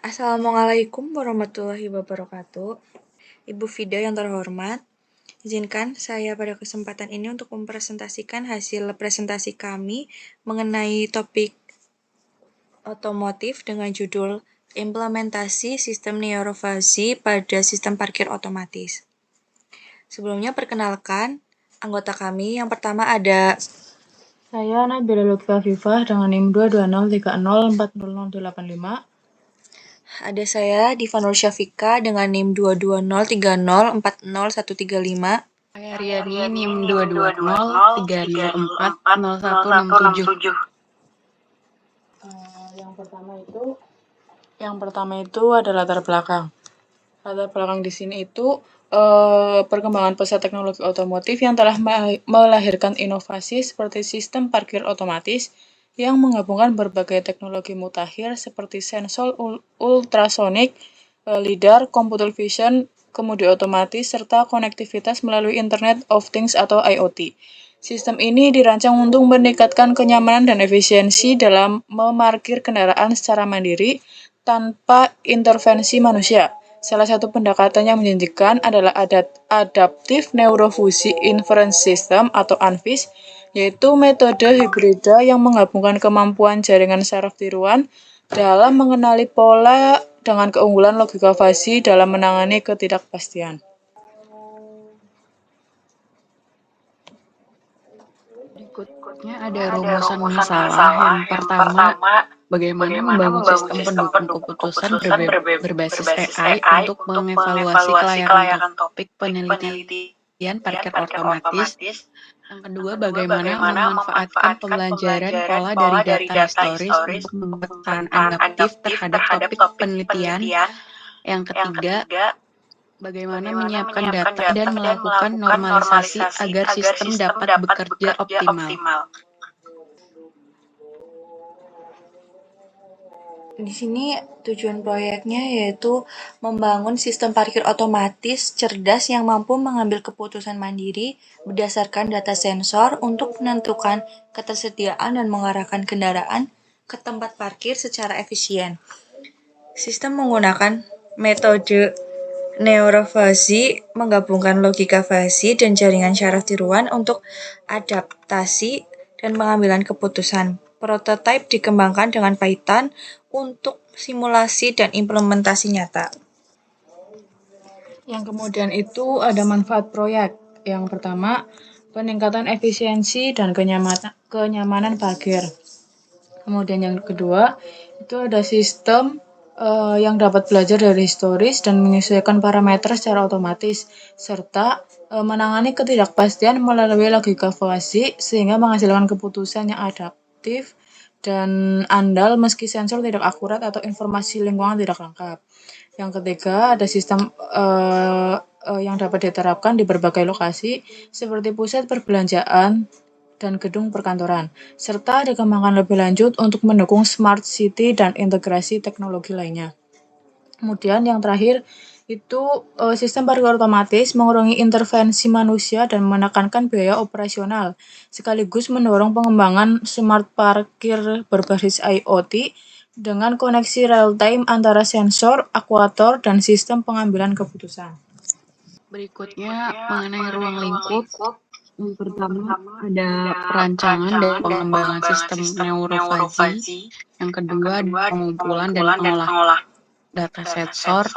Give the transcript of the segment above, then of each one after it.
Assalamualaikum warahmatullahi wabarakatuh. Ibu Fida yang terhormat, izinkan saya pada kesempatan ini untuk mempresentasikan hasil presentasi kami mengenai topik otomotif dengan judul Implementasi Sistem Neurofuzzy pada Sistem Parkir Otomatis. Sebelumnya perkenalkan anggota kami. Yang pertama ada Saya Nabila Lutfi Afifah dengan NIM 22030408085. Ada saya Diva Nur Syafika dengan NIM 22030404135. Saya Riani NIM 22030404167. Yang pertama itu ada latar belakang. Latar belakang di sini itu perkembangan pesat teknologi otomotif yang telah melahirkan inovasi seperti sistem parkir otomatis yang menggabungkan berbagai teknologi mutakhir seperti sensor ultrasonik, lidar, computer vision, kemudi otomatis, serta konektivitas melalui Internet of Things atau IoT. Sistem ini dirancang untuk meningkatkan kenyamanan dan efisiensi dalam memarkir kendaraan secara mandiri tanpa intervensi manusia. Salah satu pendekatan yang menjanjikan adalah Adaptive Neurofusion Inference System atau ANFIS, yaitu metode hibrida yang menggabungkan kemampuan jaringan saraf tiruan dalam mengenali pola dengan keunggulan logika fuzzy dalam menangani ketidakpastian. Berikutnya ada rumusan masalah. Yang pertama, bagaimana membangun sistem pendukung keputusan berbasis AI untuk mengevaluasi kelayakan topik penelitian parkir otomatis. Yang kedua, bagaimana memanfaatkan pembelajaran pola dari data historis untuk membuat saran adaptif terhadap topik penelitian. Yang ketiga, bagaimana menyiapkan data dan melakukan normalisasi agar sistem dapat bekerja optimal. Di sini tujuan proyeknya yaitu membangun sistem parkir otomatis cerdas yang mampu mengambil keputusan mandiri berdasarkan data sensor untuk menentukan ketersediaan dan mengarahkan kendaraan ke tempat parkir secara efisien. Sistem menggunakan metode neurofuzzy menggabungkan logika fuzzy dan jaringan syaraf tiruan untuk adaptasi dan pengambilan keputusan. Prototipe dikembangkan dengan Python untuk simulasi dan implementasi nyata. Yang kemudian itu ada manfaat proyek. Yang pertama, peningkatan efisiensi dan kenyamanan parkir. Kemudian yang kedua, itu ada sistem yang dapat belajar dari historis dan menyesuaikan parameter secara otomatis, serta menangani ketidakpastian melalui logika fuzzy sehingga menghasilkan keputusan yang adaptif dan andal meski sensor tidak akurat atau informasi lingkungan tidak lengkap. Yang ketiga, ada sistem yang dapat diterapkan di berbagai lokasi seperti pusat perbelanjaan dan gedung perkantoran, serta dikembangkan lebih lanjut untuk mendukung smart city dan integrasi teknologi lainnya. Kemudian yang terakhir itu sistem parkir otomatis mengurangi intervensi manusia dan menekankan biaya operasional, sekaligus mendorong pengembangan smart parkir berbasis IoT dengan koneksi real-time antara sensor, aktuator, dan sistem pengambilan keputusan. Berikutnya mengenai ruang lingkup. Yang pertama ada perancangan dan pengembangan sistem neurofuzzy. Yang kedua ada pengumpulan dan pengolah data sensor.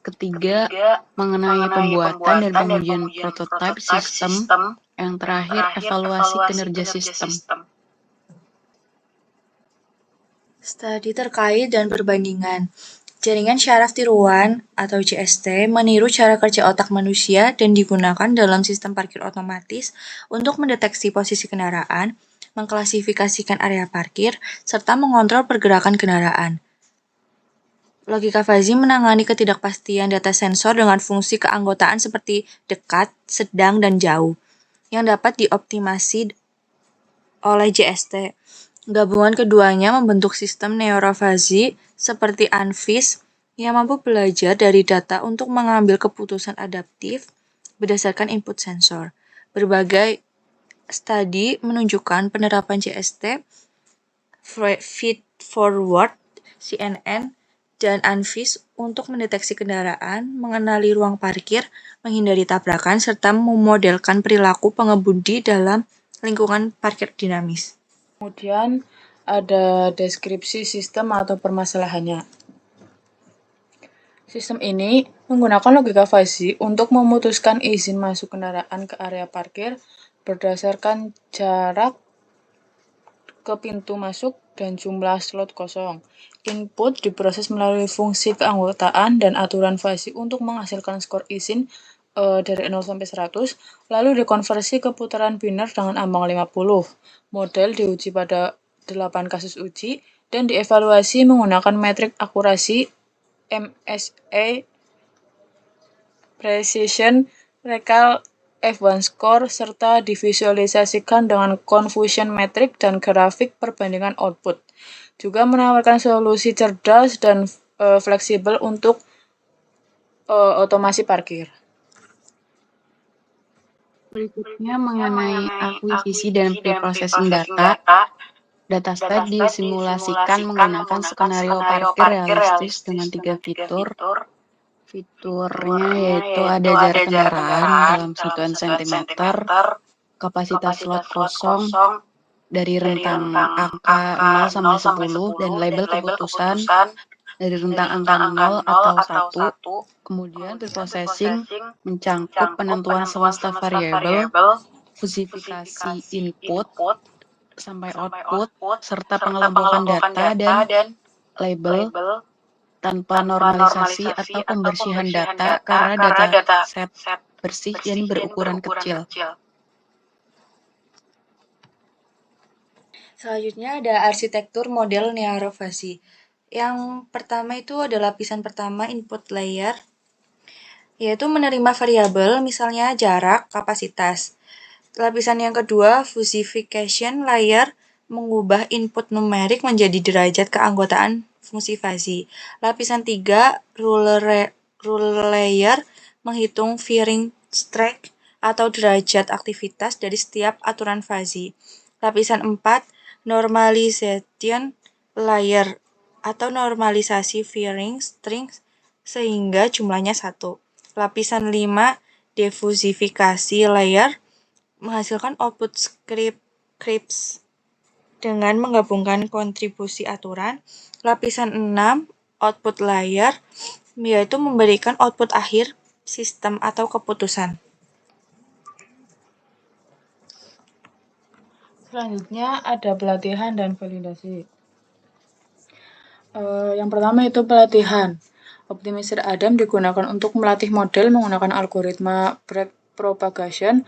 Ketiga mengenai pembuatan dan pengujian prototipe sistem. Yang terakhir evaluasi kinerja sistem. Studi terkait dan perbandingan. Jaringan syaraf tiruan atau JST meniru cara kerja otak manusia dan digunakan dalam sistem parkir otomatis untuk mendeteksi posisi kendaraan, mengklasifikasikan area parkir, serta mengontrol pergerakan kendaraan. Logika fuzzy menangani ketidakpastian data sensor dengan fungsi keanggotaan seperti dekat, sedang, dan jauh, yang dapat dioptimasi oleh JST. Gabungan keduanya membentuk sistem neurofuzzy seperti ANFIS yang mampu belajar dari data untuk mengambil keputusan adaptif berdasarkan input sensor. Berbagai studi menunjukkan penerapan JST, Feed Forward, CNN, dan Anvis untuk mendeteksi kendaraan, mengenali ruang parkir, menghindari tabrakan, serta memodelkan perilaku pengemudi dalam lingkungan parkir dinamis. Kemudian ada deskripsi sistem atau permasalahannya. Sistem ini menggunakan logika fuzzy untuk memutuskan izin masuk kendaraan ke area parkir berdasarkan jarak ke pintu masuk dan jumlah slot kosong. Input diproses melalui fungsi keanggotaan dan aturan fuzzy untuk menghasilkan skor izin dari 0 sampai 100, lalu dikonversi ke putaran biner dengan ambang 50. Model diuji pada 8 kasus uji dan dievaluasi menggunakan metrik akurasi MSA Precision Recall F1 Score serta divisualisasikan dengan confusion metric dan grafik perbandingan output. Juga menawarkan solusi cerdas dan fleksibel untuk otomasi parkir. Berikutnya mengenai akuisisi dan preprocessing data. Dataset disimulasikan menggunakan skenario parkir realistis dengan 3 fitur. Fiturnya yaitu ada jarak kendaraan dalam satuan sentimeter, kapasitas slot kosong dari rentang angka 0 sampai 10, dan label keputusan dari rentang angka 0 atau 1. Kemudian preprocessing mencangkup penentuan semesta variabel, fusifikasi input sampai output, serta pengelompokan data dan label tanpa normalisasi atau pembersihan data karena data set bersih dan berukuran kecil. Selanjutnya ada arsitektur model neurofuzzy. Yang pertama itu ada lapisan pertama input layer, yaitu menerima variabel misalnya jarak, kapasitas. Lapisan yang kedua, fusification layer, mengubah input numerik menjadi derajat keanggotaan fungsi fuzzy. Lapisan 3, rule layer, menghitung veering strike atau derajat aktivitas dari setiap aturan fuzzy. Lapisan 4, normalization layer atau normalisasi veering strings sehingga jumlahnya 1. Lapisan 5, defusifikasi layer, menghasilkan output scripts dengan menggabungkan kontribusi aturan. Lapisan 6, output layer, yaitu memberikan output akhir sistem atau keputusan. Selanjutnya ada pelatihan dan validasi. Yang pertama itu pelatihan. Optimizer Adam digunakan untuk melatih model menggunakan algoritma propagation,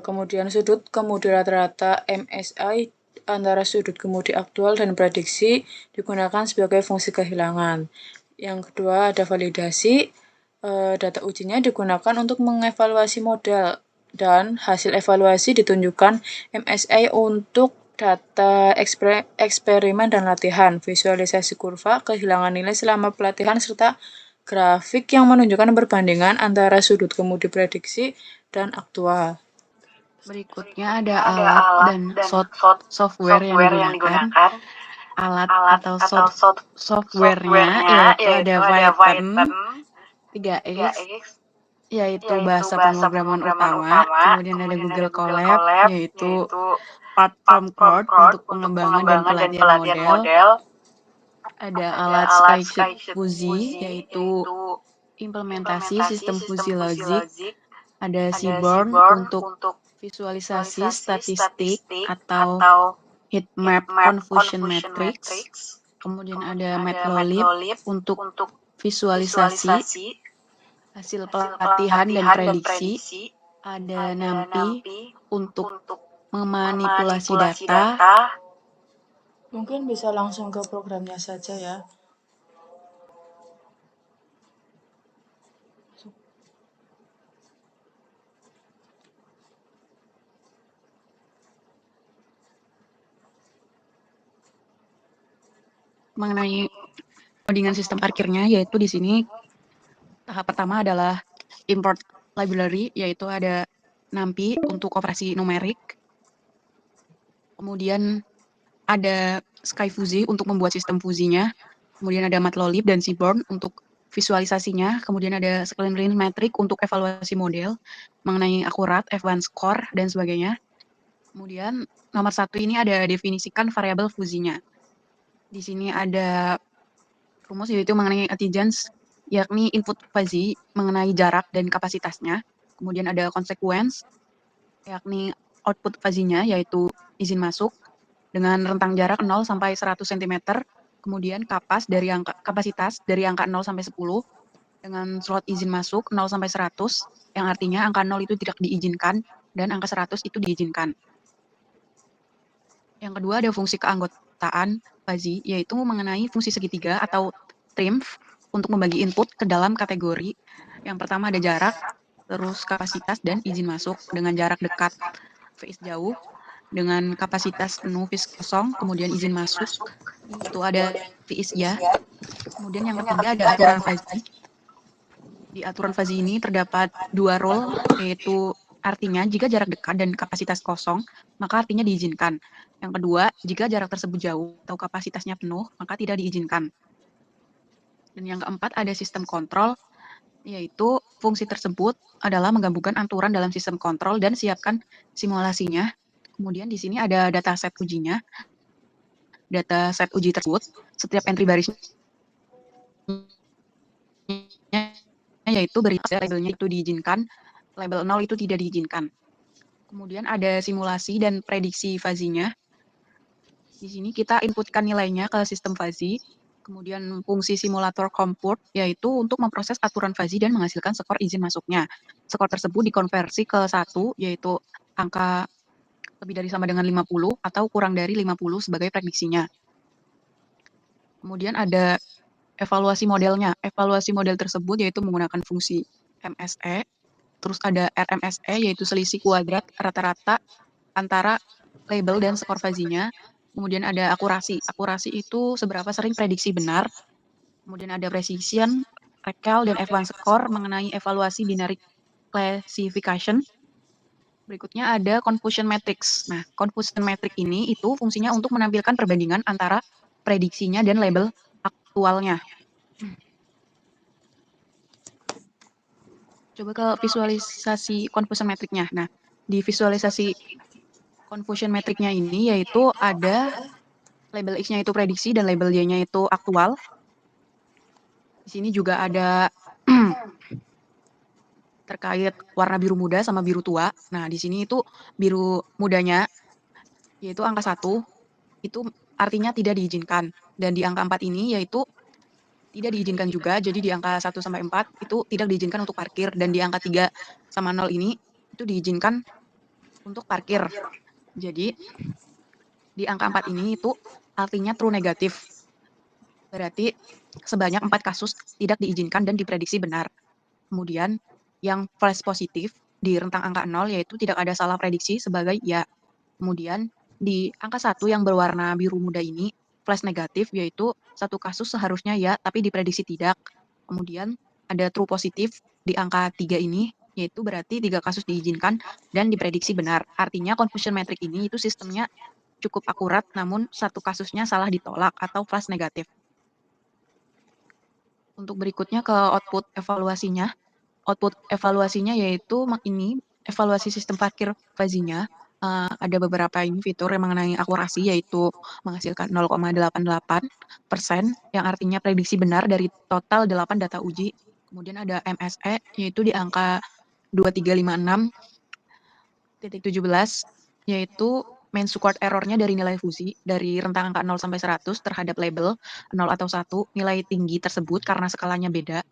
kemudian sudut kemudi rata-rata MSI antara sudut kemudi aktual dan prediksi digunakan sebagai fungsi kehilangan. Yang kedua ada validasi. Data ujinya digunakan untuk mengevaluasi model dan hasil evaluasi ditunjukkan MSI untuk data eksperimen dan latihan, visualisasi kurva, kehilangan nilai selama pelatihan, serta grafik yang menunjukkan perbandingan antara sudut kemudi prediksi dan aktual. Berikutnya ada alat dan software yang digunakan. Alat atau softwarenya yaitu ada Python 3x, yaitu bahasa pemrograman utama. Kemudian ada Google Colab, yaitu platform code untuk pengembangan dan pelatihan model. Ada alat Skyship Fuzzy, yaitu implementasi sistem fuzzy logic. Ada Seaborn untuk visualisasi statistik atau heat map confusion matrix. Kemudian ada Matplotlib untuk visualisasi hasil pelatihan dan prediksi. Ada NumPy untuk memanipulasi data. Mungkin bisa langsung ke programnya saja ya. Mengenai codingan sistem parkirnya, yaitu di sini tahap pertama adalah import library, yaitu ada NumPy untuk operasi numerik. Kemudian ada SkyFuzzy untuk membuat sistem fuzinya. kemudian ada Matplotlib dan Seaborn untuk visualisasinya, kemudian ada scalene metric untuk evaluasi model mengenai akurat, F1 score, dan sebagainya. Kemudian nomor 1 ini ada definisikan variabel fuzinya. Di sini ada rumus yaitu mengenai antigens, yakni input fuzzy mengenai jarak dan kapasitasnya. Kemudian ada consequence, yakni output fuzzy-nya yaitu izin masuk dengan rentang jarak 0 sampai 100 cm. Kemudian kapasitas dari angka 0 sampai 10 dengan slot izin masuk 0 sampai 100, yang artinya angka 0 itu tidak diizinkan dan angka 100 itu diizinkan. Yang kedua ada fungsi keanggotaan fuzzy, yaitu mengenai fungsi segitiga atau TRIMF untuk membagi input ke dalam kategori. Yang pertama ada jarak, terus kapasitas dan izin masuk dengan jarak dekat phase jauh, dengan kapasitas penuh phase kosong, kemudian izin masuk, itu ada phase ya. Kemudian yang ketiga ada aturan fuzzy. Di aturan fuzzy ini terdapat 2 rule, yaitu artinya jika jarak dekat dan kapasitas kosong, maka artinya diizinkan. Yang kedua, jika jarak tersebut jauh atau kapasitasnya penuh, maka tidak diizinkan. Dan yang keempat ada sistem kontrol, yaitu fungsi tersebut adalah menggabungkan aturan dalam sistem kontrol dan siapkan simulasinya. Kemudian di sini ada dataset ujinya. Dataset uji tersebut, setiap entry barisnya yaitu labelnya itu diizinkan, label 0 itu tidak diizinkan. Kemudian ada simulasi dan prediksi fuzzy-nya. Di sini kita inputkan nilainya ke sistem fuzzy. Kemudian fungsi simulator compute yaitu untuk memproses aturan fuzzy dan menghasilkan skor izin masuknya. Skor tersebut dikonversi ke 1, yaitu angka lebih dari sama dengan 50 atau kurang dari 50 sebagai prediksinya. Kemudian ada evaluasi modelnya. Evaluasi model tersebut yaitu menggunakan fungsi MSE, terus ada RMSE yaitu selisih kuadrat rata-rata antara label dan skor fuzzy-nya. Kemudian ada akurasi. Akurasi itu seberapa sering prediksi benar. Kemudian ada precision, recall, dan F1 score mengenai evaluasi binary classification. Berikutnya ada confusion matrix. Nah, confusion matrix ini itu fungsinya untuk menampilkan perbandingan antara prediksinya dan label aktualnya. Coba ke visualisasi confusion matrix-nya. Nah, di visualisasi confusion matrix-nya ini yaitu ada label X-nya itu prediksi dan label Y-nya itu aktual. Di sini juga ada terkait warna biru muda sama biru tua. Nah, di sini itu biru mudanya yaitu angka 1 itu artinya tidak diizinkan. Dan di angka 4 ini yaitu tidak diizinkan juga. Jadi di angka 1 sampai 4 itu tidak diizinkan untuk parkir, dan di angka 3 sama 0 ini itu diizinkan untuk parkir. Jadi di angka 4 ini itu artinya true negatif. Berarti sebanyak 4 kasus tidak diizinkan dan diprediksi benar. Kemudian yang false positif di rentang angka 0 yaitu tidak ada salah prediksi sebagai ya. Kemudian di angka 1 yang berwarna biru muda ini flash negatif yaitu satu kasus seharusnya ya tapi diprediksi tidak. Kemudian ada true positif di angka 3 ini yaitu berarti 3 kasus diizinkan dan diprediksi benar. Artinya confusion matrix ini itu sistemnya cukup akurat namun satu kasusnya salah ditolak atau flash negatif. Untuk berikutnya ke output evaluasinya. Output evaluasinya yaitu ini evaluasi sistem parkir fuzzy-nya. Ada beberapa ini fitur yang mengenai akurasi yaitu menghasilkan 0,88% yang artinya prediksi benar dari total 8 data uji. Kemudian ada MSE yaitu di angka 2356.17 yaitu main squared error-nya dari nilai fuzzy dari rentang angka 0 sampai 100 terhadap label 0 atau 1. Nilai tinggi tersebut karena skalanya beda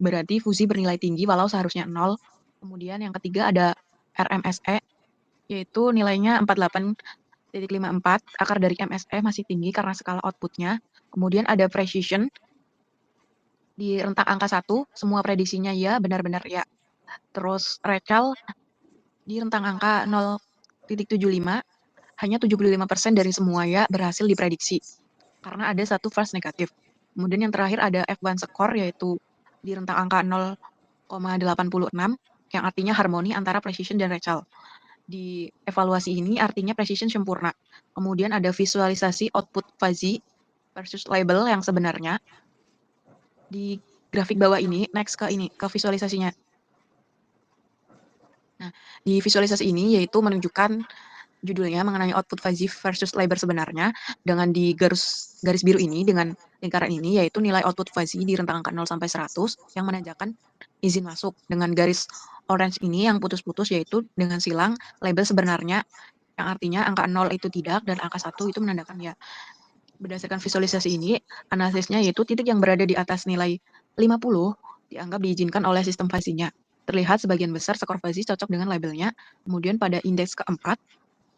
berarti fuzzy bernilai tinggi walau seharusnya 0. Kemudian yang ketiga ada RMSE yaitu nilainya 48.54. Akar dari MSE masih tinggi karena skala outputnya. Kemudian ada precision di rentang angka 1 semua prediksinya ya, benar-benar ya. Terus recall di rentang angka 0.75 hanya 75% dari semua ya berhasil diprediksi karena ada satu false negatif. Kemudian yang terakhir ada F1 score yaitu di rentang angka 0,86 yang artinya harmoni antara precision dan recall. Di evaluasi ini artinya precision sempurna. Kemudian ada visualisasi output fuzzy versus label yang sebenarnya. Di grafik bawah ini, next ke ini, ke visualisasinya. Nah, di visualisasi ini yaitu menunjukkan judulnya mengenai output fuzzy versus label sebenarnya dengan di garis biru ini dengan lingkaran ini yaitu nilai output fuzzy di rentang angka 0 sampai 100 yang menandakan izin masuk, dengan garis orange ini yang putus-putus yaitu dengan silang label sebenarnya yang artinya angka 0 itu tidak dan angka 1 itu menandakan ya. Berdasarkan visualisasi ini, analisisnya yaitu titik yang berada di atas nilai 50 dianggap diizinkan oleh sistem fuzzy-nya. Terlihat sebagian besar skor fuzzy cocok dengan labelnya. Kemudian pada indeks keempat,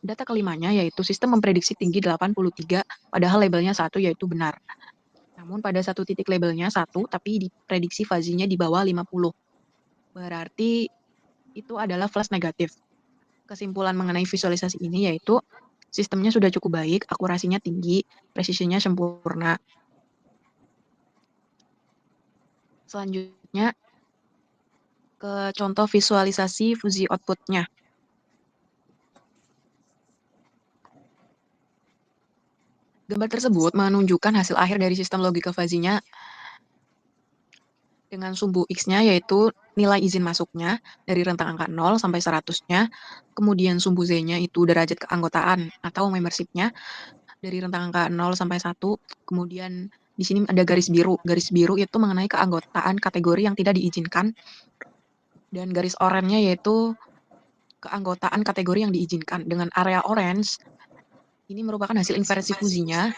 data kelimanya yaitu sistem memprediksi tinggi 83, padahal labelnya 1 yaitu benar. Namun pada satu titik labelnya 1, tapi diprediksi fuzzy-nya di bawah 50. Berarti itu adalah false negatif. Kesimpulan mengenai visualisasi ini yaitu sistemnya sudah cukup baik, akurasinya tinggi, presisinya sempurna. Selanjutnya ke contoh visualisasi fuzzy output-nya. Gambar tersebut menunjukkan hasil akhir dari sistem logika fuzzy-nya dengan sumbu X-nya yaitu nilai izin masuknya dari rentang angka 0 sampai 100-nya, kemudian sumbu Z-nya itu derajat keanggotaan atau membership-nya dari rentang angka 0 sampai 1, kemudian di sini ada garis biru. Garis biru itu mengenai keanggotaan kategori yang tidak diizinkan, dan garis oranye yaitu keanggotaan kategori yang diizinkan. Dengan area orange, ini merupakan hasil inversi fuzzy-nya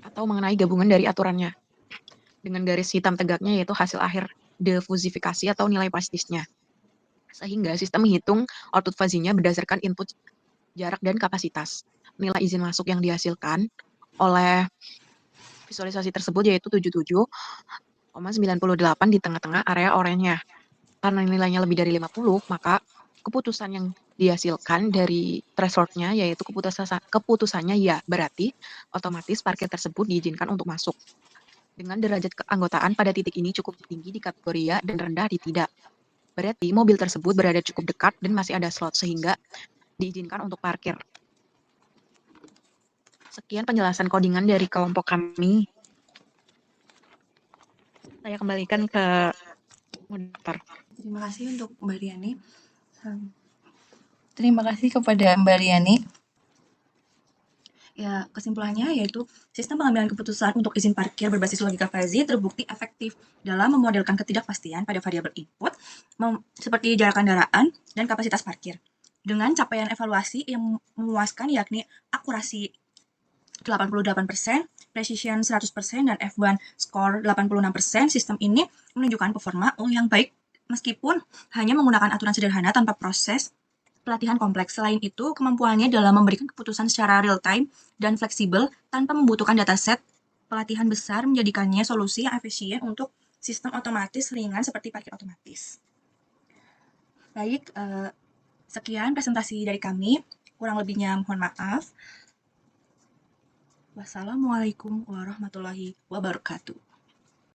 atau mengenai gabungan dari aturannya. Dengan garis hitam tegaknya yaitu hasil akhir defusifikasi atau nilai pastisnya. Sehingga sistem menghitung output fuzzy-nya berdasarkan input jarak dan kapasitas. Nilai izin masuk yang dihasilkan oleh visualisasi tersebut yaitu 77,98 di tengah-tengah area oranye. Karena nilainya lebih dari 50, maka keputusan yang dihasilkan dari threshold-nya yaitu keputusannya ya, berarti otomatis parkir tersebut diizinkan untuk masuk. Dengan derajat keanggotaan pada titik ini cukup tinggi di kategori ya dan rendah di tidak. Berarti mobil tersebut berada cukup dekat dan masih ada slot sehingga diizinkan untuk parkir. Sekian penjelasan codingan dari kelompok kami. Saya kembalikan ke moderator. Terima kasih untuk Mbak Riani. Terima kasih kepada Mbak Riani. Ya, kesimpulannya yaitu sistem pengambilan keputusan untuk izin parkir berbasis logika fuzzy terbukti efektif dalam memodelkan ketidakpastian pada variabel input seperti jarak kendaraan dan kapasitas parkir. Dengan capaian evaluasi yang memuaskan yakni akurasi 88%, precision 100%, dan F1 score 86%, sistem ini menunjukkan performa yang baik meskipun hanya menggunakan aturan sederhana tanpa proses pelatihan kompleks. Selain itu, kemampuannya dalam memberikan keputusan secara real-time dan fleksibel tanpa membutuhkan dataset pelatihan besar menjadikannya solusi yang efisien untuk sistem otomatis ringan seperti parkir otomatis. Baik, sekian presentasi dari kami. Kurang lebihnya mohon maaf. Wassalamualaikum warahmatullahi wabarakatuh.